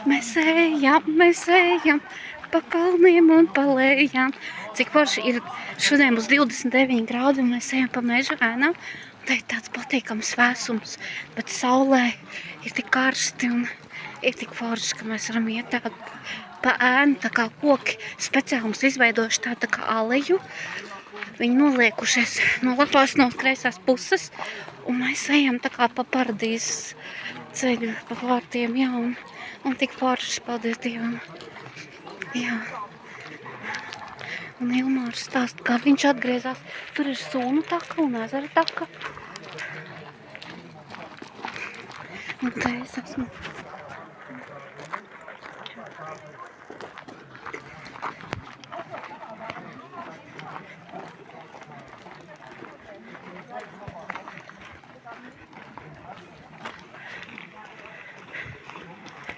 Mēs ejam pa kalniem un pa lejām. Cik forši ir šodien būs 29 grādi un mēs ejam pa mežu ēnām. Tā ir tāds patīkams vēsums, bet saulē ir tik karsti un ir tik forši, ka mēs varam iet tādu pa ēnu, tā kā koki speciāli mums izveidojuši tādu tā kā aleju. Viņi noliekušies nolapās no kreisās puses un mēs ejam tā kā pa paradīzes ceļu, pa vārtiem, jā, un tik forši, paldies Dievam. Jā. Un Ilmārs stāsta, kā viņš atgriezās. Tur ir Sūnu taka un ezera taka. Un te es esmu.